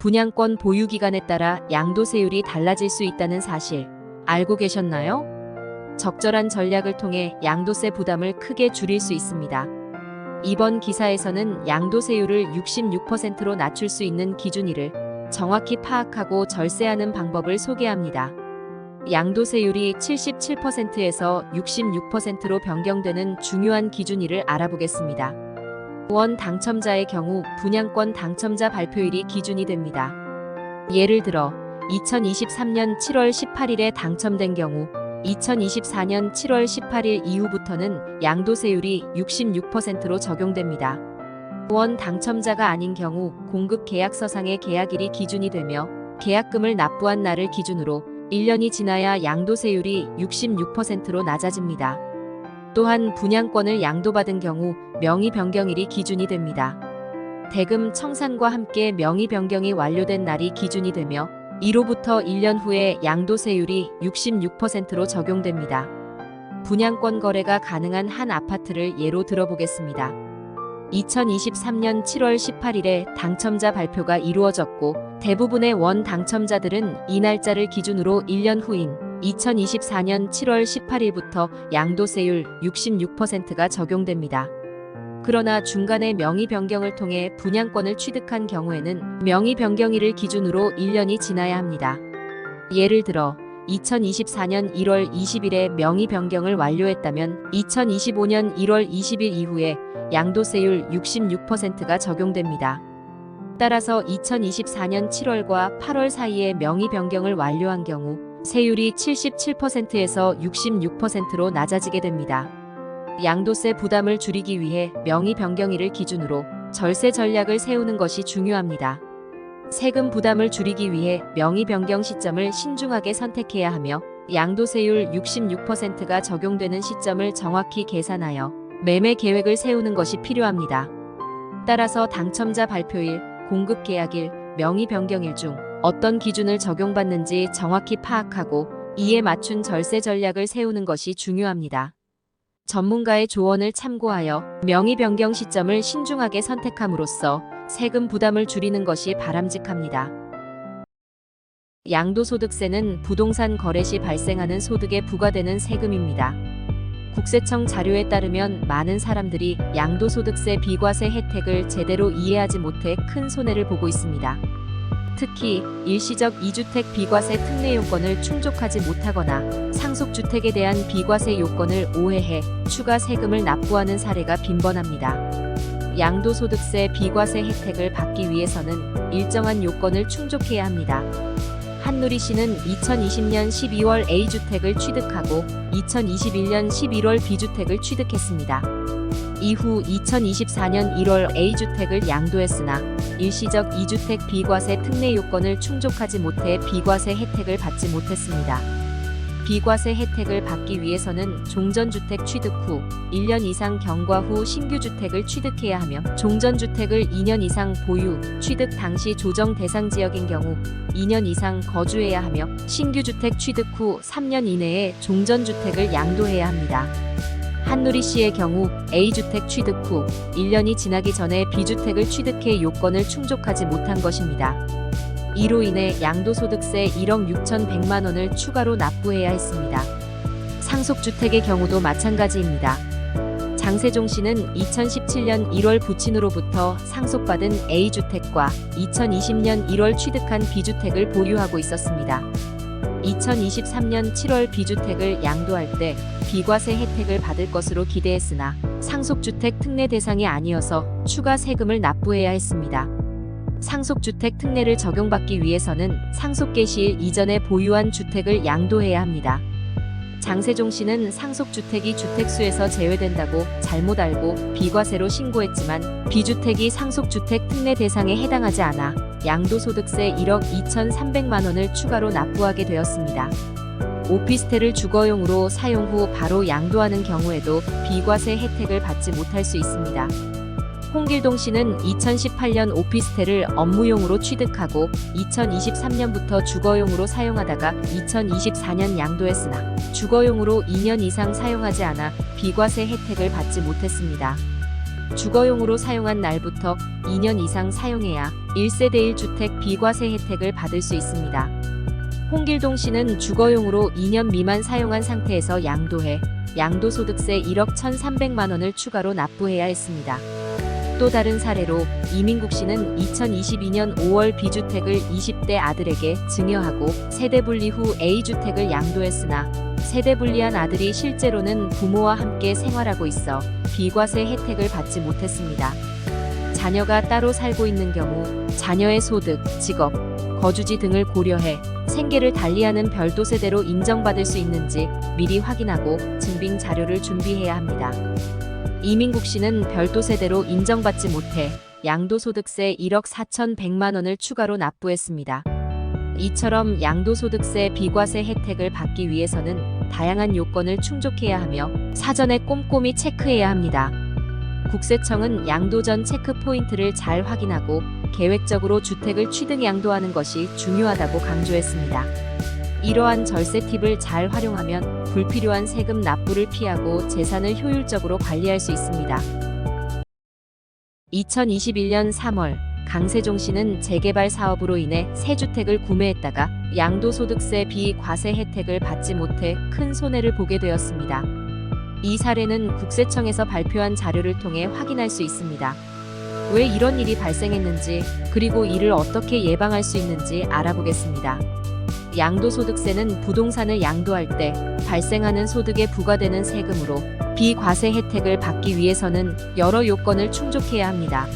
분양권 보유 기간에 따라 양도세율이 달라질 수 있다는 사실 알고 계셨나요? 적절한 전략을 통해 양도세 부담을 크게 줄일 수 있습니다. 이번 기사에서는 양도세율을 66%로 낮출 수 있는 기준일을 정확히 파악하고 절세하는 방법을 소개합니다. 양도세율이 77%에서 66%로 변경되는 중요한 기준일을 알아보겠습니다. 원 당첨자의 경우 분양권 당첨자 발표일이 기준이 됩니다. 예를 들어 2023년 7월 18일에 당첨된 경우 2024년 7월 18일 이후부터는 양도세율이 66%로 적용됩니다. 원 당첨자가 아닌 경우 공급 계약서상의 계약일이 기준이 되며 계약금을 납부한 날을 기준으로 1년이 지나야 양도세율이 66%로 낮아집니다. 또한 분양권을 양도받은 경우 명의 변경일이 기준이 됩니다. 대금 청산과 함께 명의 변경이 완료된 날이 기준이 되며 이로부터 1년 후에 양도세율이 66%로 적용됩니다. 분양권 거래가 가능한 한 아파트를 예로 들어보겠습니다. 2023년 7월 18일에 당첨자 발표가 이루어졌고 대부분의 원 당첨자들은 이 날짜를 기준으로 1년 후인 2024년 7월 18일부터 양도세율 66%가 적용됩니다. 그러나 중간에 명의 변경을 통해 분양권을 취득한 경우에는 명의 변경일을 기준으로 1년이 지나야 합니다. 예를 들어 2024년 1월 20일에 명의 변경을 완료했다면 2025년 1월 20일 이후에 양도세율 66%가 적용됩니다. 따라서 2024년 7월과 8월 사이에 명의 변경을 완료한 경우 세율이 77%에서 66%로 낮아지게 됩니다. 양도세 부담을 줄이기 위해 명의 변경일을 기준으로 절세 전략을 세우는 것이 중요합니다. 세금 부담을 줄이기 위해 명의 변경 시점을 신중하게 선택해야 하며 양도세율 66%가 적용되는 시점을 정확히 계산하여 매매 계획을 세우는 것이 필요합니다. 따라서 당첨자 발표일, 공급 계약일, 명의 변경일 중 어떤 기준을 적용받는지 정확히 파악하고 이에 맞춘 절세 전략을 세우는 것이 중요합니다. 전문가의 조언을 참고하여 명의 변경 시점을 신중하게 선택함으로써 세금 부담을 줄이는 것이 바람직합니다. 양도소득세는 부동산 거래 시 발생하는 소득에 부과되는 세금입니다. 국세청 자료에 따르면 많은 사람들이 양도소득세 비과세 혜택을 제대로 이해하지 못해 큰 손해를 보고 있습니다. 특히 일시적 2주택 비과세 특례 요건을 충족하지 못하거나 상속주택에 대한 비과세 요건을 오해해 추가 세금을 납부하는 사례가 빈번합니다. 양도소득세 비과세 혜택을 받기 위해서는 일정한 요건을 충족해야 합니다. 한누리 씨는 2020년 12월 A주택을 취득하고 2021년 11월 B주택을 취득했습니다. 이후 2024년 1월 A주택을 양도했으나 일시적 2주택 비과세 특례 요건을 충족하지 못해 비과세 혜택을 받지 못했습니다. 비과세 혜택을 받기 위해서는 종전주택 취득 후 1년 이상 경과 후 신규주택을 취득해야 하며 종전주택을 2년 이상 보유, 취득 당시 조정 대상 지역인 경우 2년 이상 거주해야 하며 신규주택 취득 후 3년 이내에 종전주택을 양도해야 합니다. 한누리 씨의 경우 A주택 취득 후 1년이 지나기 전에 B주택을 취득해 요건을 충족하지 못한 것입니다. 이로 인해 양도소득세 1억 6,100만 원을 추가로 납부해야 했습니다. 상속주택의 경우도 마찬가지입니다. 장세종 씨는 2017년 1월 부친으로부터 상속받은 A주택과 2020년 1월 취득한 B주택을 보유하고 있었습니다. 2023년 7월 B주택을 양도할 때 비과세 혜택을 받을 것으로 기대했으나 상속주택 특례 대상이 아니어서 추가 세금을 납부해야 했습니다. 상속주택 특례를 적용받기 위해서는 상속 개시일 이전에 보유한 주택을 양도해야 합니다. 장세종 씨는 상속주택이 주택수에서 제외된다고 잘못 알고 비과세로 신고했지만 B주택이 상속주택 특례 대상에 해당하지 않아 양도소득세 1억 2,300만 원을 추가로 납부하게 되었습니다. 오피스텔을 주거용으로 사용 후 바로 양도하는 경우에도 비과세 혜택을 받지 못할 수 있습니다. 홍길동 씨는 2018년 오피스텔을 업무용으로 취득하고 2023년부터 주거용으로 사용하다가 2024년 양도했으나 주거용으로 2년 이상 사용하지 않아 비과세 혜택을 받지 못했습니다. 주거용으로 사용한 날부터 2년 이상 사용해야 1세대 1주택 비과세 혜택을 받을 수 있습니다. 홍길동 씨는 주거용으로 2년 미만 사용한 상태에서 양도해 양도소득세 1억 1,300만 원을 추가로 납부해야 했습니다. 또 다른 사례로 이민국 씨는 2022년 5월 B주택을 20대 아들에게 증여하고 세대분리 후 A주택을 양도했으나 세대분리한 아들이 실제로는 부모와 함께 생활하고 있어 비과세 혜택을 받지 못했습니다. 자녀가 따로 살고 있는 경우 자녀의 소득, 직업, 거주지 등을 고려해 생계를 달리하는 별도 세대로 인정받을 수 있는지 미리 확인하고 증빙 자료를 준비해야 합니다. 이민국 씨는 별도 세대로 인정받지 못해 양도소득세 1억 4,100만 원을 추가로 납부했습니다. 이처럼 양도소득세 비과세 혜택을 받기 위해서는 다양한 요건을 충족해야 하며 사전에 꼼꼼히 체크해야 합니다. 국세청은 양도 전 체크 포인트를 잘 확인하고 계획적으로 주택을 취득 양도하는 것이 중요하다고 강조했습니다. 이러한 절세 팁을 잘 활용하면 불필요한 세금 납부를 피하고 재산을 효율적으로 관리할 수 있습니다. 2021년 3월 강세종 씨는 재개발 사업으로 인해 새 주택을 구매했다가 양도소득세 비과세 혜택을 받지 못해 큰 손해를 보게 되었습니다. 이 사례는 국세청에서 발표한 자료를 통해 확인할 수 있습니다. 왜 이런 일이 발생했는지, 그리고 이를 어떻게 예방할 수 있는지 알아보겠습니다. 양도소득세는 부동산을 양도할 때 발생하는 소득에 부과되는 세금으로 비과세 혜택을 받기 위해서는 여러 요건을 충족해야 합니다.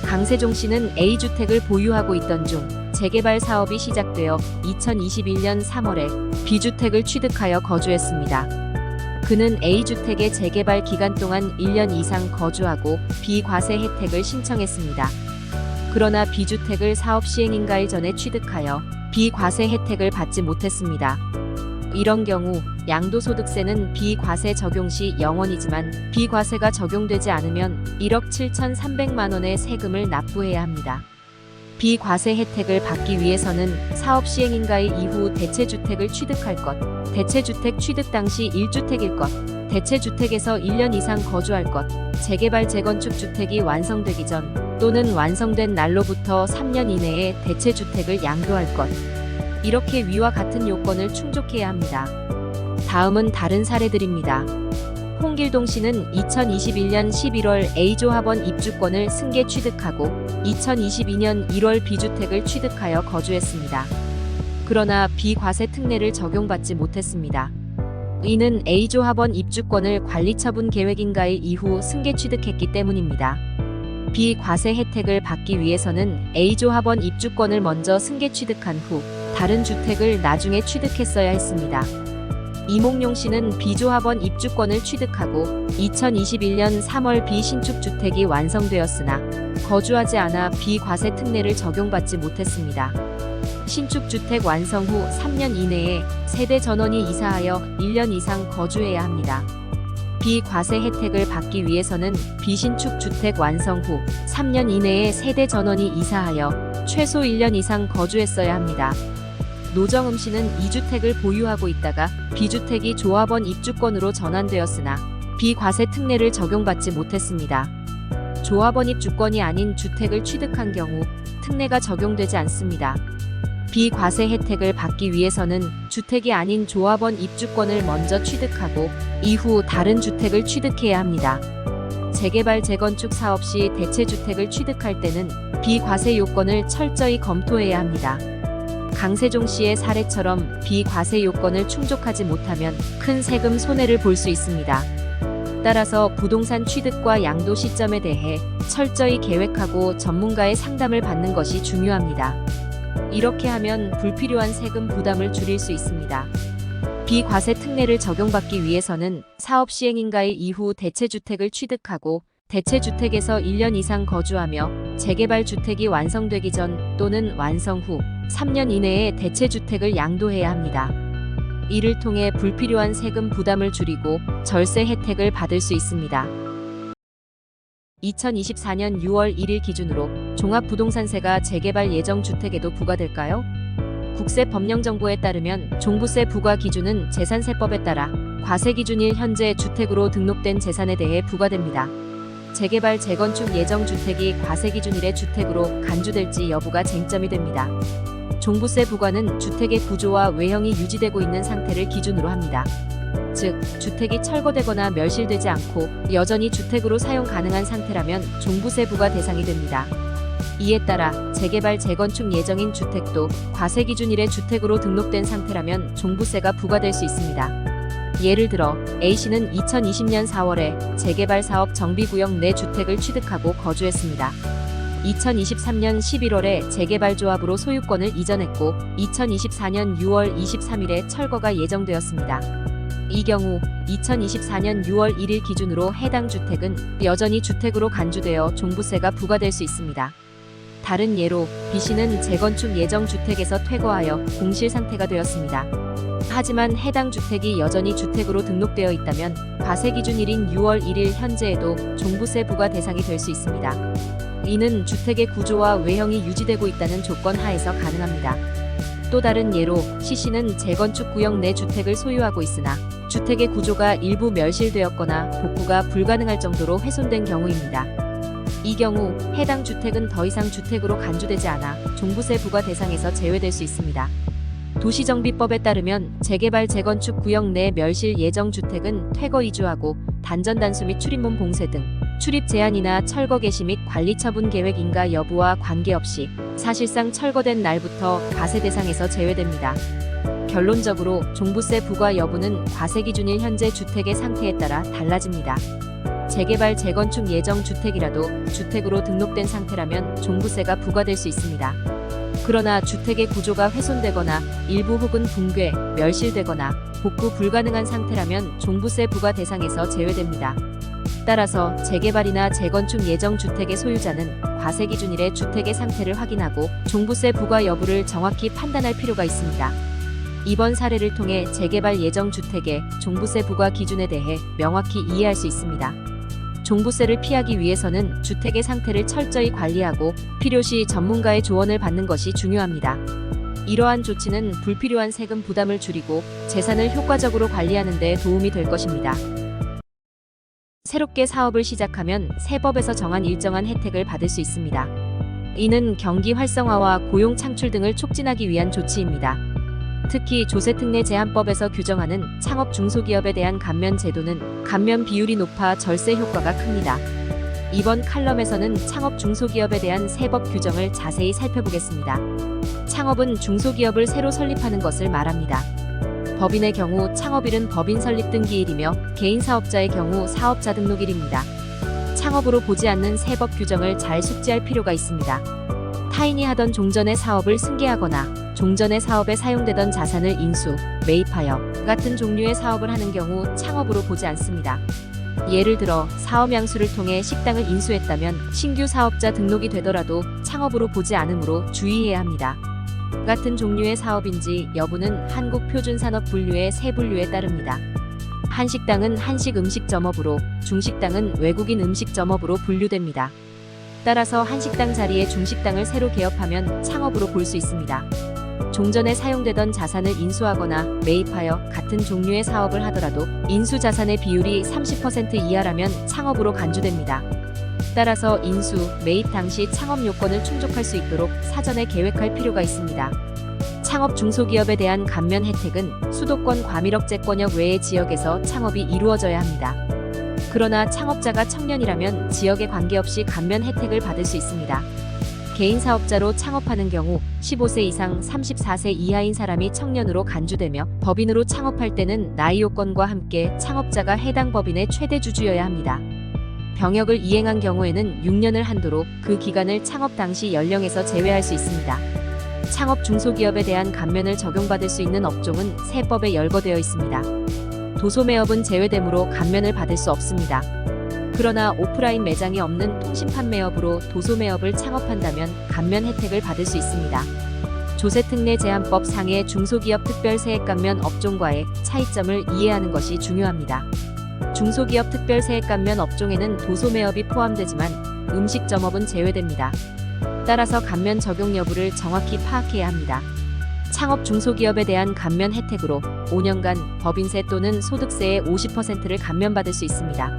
강세종 씨는 A주택을 보유하고 있던 중 재개발 사업이 시작되어 2021년 3월에 B주택을 취득하여 거주했습니다. 그는 A주택의 재개발 기간 동안 1년 이상 거주하고 비과세 혜택을 신청했습니다. 그러나 B주택을 사업 시행인가일 전에 취득하여 비과세 혜택을 받지 못했습니다. 이런 경우 양도소득세는 비과세 적용 시 0원이지만 비과세가 적용되지 않으면 1억 7,300만 원의 세금을 납부해야 합니다. 비과세 혜택을 받기 위해서는 사업 시행인가일 이후 대체주택을 취득할 것, 대체주택 취득 당시 1주택일 것, 대체주택에서 1년 이상 거주할 것, 재개발 재건축 주택이 완성되기 전 또는 완성된 날로부터 3년 이내에 대체주택을 양도할 것. 이렇게 위와 같은 요건을 충족해야 합니다. 다음은 다른 사례들입니다. 홍길동 씨는 2021년 11월 A조합원 입주권을 승계 취득하고 2022년 1월 B주택을 취득하여 거주했습니다. 그러나 비과세 특례를 적용받지 못했습니다. 이는 A조합원 입주권을 관리처분 계획인가일 이후 승계 취득했기 때문입니다. 비과세 혜택을 받기 위해서는 A조합원 입주권을 먼저 승계 취득한 후 다른 주택을 나중에 취득했어야 했습니다. 이몽룡 씨는 B조합원 입주권을 취득하고 2021년 3월 B신축 주택이 완성되었으나 거주하지 않아 비과세 특례를 적용받지 못했습니다. 신축 주택 완성 후 3년 이내에 세대 전원이 이사하여 1년 이상 거주해야 합니다. 비과세 혜택을 받기 위해서는 비신축 주택 완성 후 3년 이내에 세대 전원이 이사하여 최소 1년 이상 거주했어야 합니다. 노정음 씨는 2주택을 보유하고 있다가 B주택이 조합원 입주권으로 전환되었으나 비과세 특례를 적용받지 못했습니다. 조합원 입주권이 아닌 주택을 취득한 경우 특례가 적용되지 않습니다. 비과세 혜택을 받기 위해서는 주택이 아닌 조합원 입주권을 먼저 취득하고 이후 다른 주택을 취득해야 합니다. 재개발 재건축 사업 시 대체주택을 취득할 때는 비과세 요건을 철저히 검토해야 합니다. 강세종 씨의 사례처럼 비과세 요건을 충족하지 못하면 큰 세금 손해를 볼 수 있습니다. 따라서 부동산 취득과 양도 시점에 대해 철저히 계획하고 전문가의 상담을 받는 것이 중요합니다. 이렇게 하면 불필요한 세금 부담을 줄일 수 있습니다. 비과세 특례를 적용받기 위해서는 사업 시행인가일 이후 대체주택을 취득하고 대체주택에서 1년 이상 거주하며 재개발 주택이 완성되기 전 또는 완성 후 3년 이내에 대체주택을 양도해야 합니다. 이를 통해 불필요한 세금 부담을 줄이고 절세 혜택을 받을 수 있습니다. 2024년 6월 1일 기준으로 종합부동산세가 재개발 예정 주택에도 부과될까요? 국세법령정보에 따르면 종부세 부과 기준은 재산세법에 따라 과세 기준일 현재 주택으로 등록된 재산에 대해 부과됩니다. 재개발 재건축 예정 주택이 과세기준일의 주택으로 간주될지 여부가 쟁점이 됩니다. 종부세 부과는 주택의 구조와 외형이 유지되고 있는 상태를 기준으로 합니다. 즉, 주택이 철거되거나 멸실되지 않고 여전히 주택으로 사용 가능한 상태라면 종부세 부과 대상이 됩니다. 이에 따라 재개발 재건축 예정인 주택도 과세기준일의 주택으로 등록된 상태라면 종부세가 부과될 수 있습니다. 예를 들어 A씨는 2020년 4월에 재개발 사업 정비구역 내 주택을 취득하고 거주했습니다. 2023년 11월에 재개발 조합으로 소유권을 이전했고 2024년 6월 23일에 철거가 예정되었습니다. 이 경우 2024년 6월 1일 기준으로 해당 주택은 여전히 주택으로 간주되어 종부세가 부과될 수 있습니다. 다른 예로 B씨는 재건축 예정 주택에서 퇴거하여 공실 상태가 되었습니다. 하지만 해당 주택이 여전히 주택으로 등록되어 있다면 과세기준일인 6월 1일 현재에도 종부세 부과 대상이 될 수 있습니다. 이는 주택의 구조와 외형이 유지되고 있다는 조건 하에서 가능합니다. 또 다른 예로 C씨는 재건축 구역 내 주택을 소유하고 있으나 주택의 구조가 일부 멸실되었거나 복구가 불가능할 정도로 훼손된 경우입니다. 이 경우 해당 주택은 더 이상 주택으로 간주되지 않아 종부세 부과 대상에서 제외될 수 있습니다. 도시정비법에 따르면 재개발 재건축 구역 내 멸실 예정 주택은 퇴거 이주하고 단전 단수 및 출입문 봉쇄 등 출입 제한이나 철거 개시 및 관리 처분 계획인가 여부와 관계없이 사실상 철거된 날부터 과세 대상에서 제외됩니다. 결론적으로 종부세 부과 여부는 과세기준일 현재 주택의 상태에 따라 달라집니다. 재개발 재건축 예정 주택이라도 주택으로 등록된 상태라면 종부세가 부과될 수 있습니다. 그러나 주택의 구조가 훼손되거나 일부 혹은 붕괴, 멸실되거나 복구 불가능한 상태라면 종부세 부과 대상에서 제외됩니다. 따라서 재개발이나 재건축 예정 주택의 소유자는 과세기준일의 주택의 상태를 확인하고 종부세 부과 여부를 정확히 판단할 필요가 있습니다. 이번 사례를 통해 재개발 예정 주택의 종부세 부과 기준에 대해 명확히 이해할 수 있습니다. 종부세를 피하기 위해서는 주택의 상태를 철저히 관리하고 필요시 전문가의 조언을 받는 것이 중요합니다. 이러한 조치는 불필요한 세금 부담을 줄이고 재산을 효과적으로 관리하는 데 도움이 될 것입니다. 새롭게 사업을 시작하면 세법에서 정한 일정한 혜택을 받을 수 있습니다. 이는 경기 활성화와 고용 창출 등을 촉진하기 위한 조치입니다. 특히 조세특례 제한법에서 규정하는 창업 중소기업에 대한 감면 제도는 감면 비율이 높아 절세 효과가 큽니다. 이번 칼럼에서는 창업 중소기업에 대한 세법 규정을 자세히 살펴보겠습니다. 창업은 중소기업을 새로 설립하는 것을 말합니다. 법인의 경우 창업일은 법인 설립 등기일이며 개인 사업자의 경우 사업자 등록일입니다. 창업으로 보지 않는 세법 규정을 잘 숙지할 필요가 있습니다. 타인이 하던 종전의 사업을 승계하거나 종전의 사업에 사용되던 자산을 인수, 매입하여 같은 종류의 사업을 하는 경우 창업으로 보지 않습니다. 예를 들어 사업 양수를 통해 식당을 인수했다면 신규 사업자 등록이 되더라도 창업으로 보지 않으므로 주의해야 합니다. 같은 종류의 사업인지 여부는 한국표준산업 분류의 세 분류에 따릅니다. 한식당은 한식 음식점업으로, 중식당은 외국인 음식점업으로 분류됩니다. 따라서 한식당 자리에 중식당을 새로 개업하면 창업으로 볼 수 있습니다. 종전에 사용되던 자산을 인수하거나 매입하여 같은 종류의 사업을 하더라도 인수 자산의 비율이 30% 이하라면 창업으로 간주됩니다. 따라서 인수, 매입 당시 창업 요건을 충족할 수 있도록 사전에 계획할 필요가 있습니다. 창업 중소기업에 대한 감면 혜택은 수도권 과밀억제권역 외의 지역에서 창업이 이루어져야 합니다. 그러나 창업자가 청년이라면 지역에 관계없이 감면 혜택을 받을 수 있습니다. 개인 사업자로 창업하는 경우 15세 이상 34세 이하인 사람이 청년으로 간주되며 법인으로 창업할 때는 나이 요건과 함께 창업자가 해당 법인의 최대 주주여야 합니다. 병역을 이행한 경우에는 6년을 한도로 그 기간을 창업 당시 연령에서 제외할 수 있습니다. 창업 중소기업에 대한 감면을 적용받을 수 있는 업종은 세법에 열거되어 있습니다. 도소매업은 제외되므로 감면을 받을 수 없습니다. 그러나 오프라인 매장이 없는 통신판매업으로 도소매업을 창업한다면 감면 혜택을 받을 수 있습니다. 조세특례 제한법 상의 중소기업 특별세액감면 업종과의 차이점을 이해하는 것이 중요합니다. 중소기업 특별세액감면 업종에는 도소매업이 포함되지만 음식점업은 제외됩니다. 따라서 감면 적용 여부를 정확히 파악해야 합니다. 창업 중소기업에 대한 감면 혜택으로 5년간 법인세 또는 소득세의 50%를 감면받을 수 있습니다.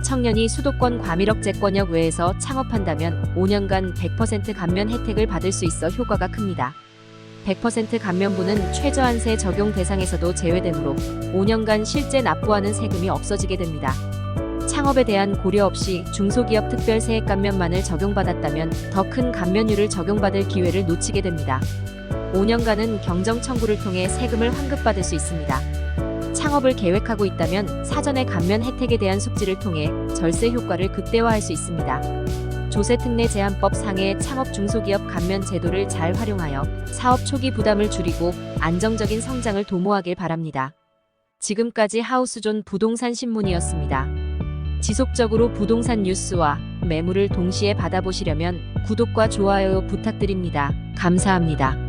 청년이 수도권 과밀억제권역 외에서 창업한다면 5년간 100% 감면 혜택을 받을 수 있어 효과가 큽니다. 100% 감면부는 최저한세 적용 대상에서도 제외되므로 5년간 실제 납부하는 세금이 없어지게 됩니다. 창업에 대한 고려 없이 중소기업 특별 세액 감면만을 적용받았다면 더 큰 감면율을 적용받을 기회를 놓치게 됩니다. 5년간은 경정 청구를 통해 세금을 환급받을 수 있습니다. 창업을 계획하고 있다면 사전에 감면 혜택에 대한 숙지를 통해 절세 효과를 극대화할 수 있습니다. 조세특례 제한법 상의 창업 중소기업 감면 제도를 잘 활용하여 사업 초기 부담을 줄이고 안정적인 성장을 도모하길 바랍니다. 지금까지 하우스존 부동산 신문이었습니다. 지속적으로 부동산 뉴스와 매물을 동시에 받아보시려면 구독과 좋아요 부탁드립니다. 감사합니다.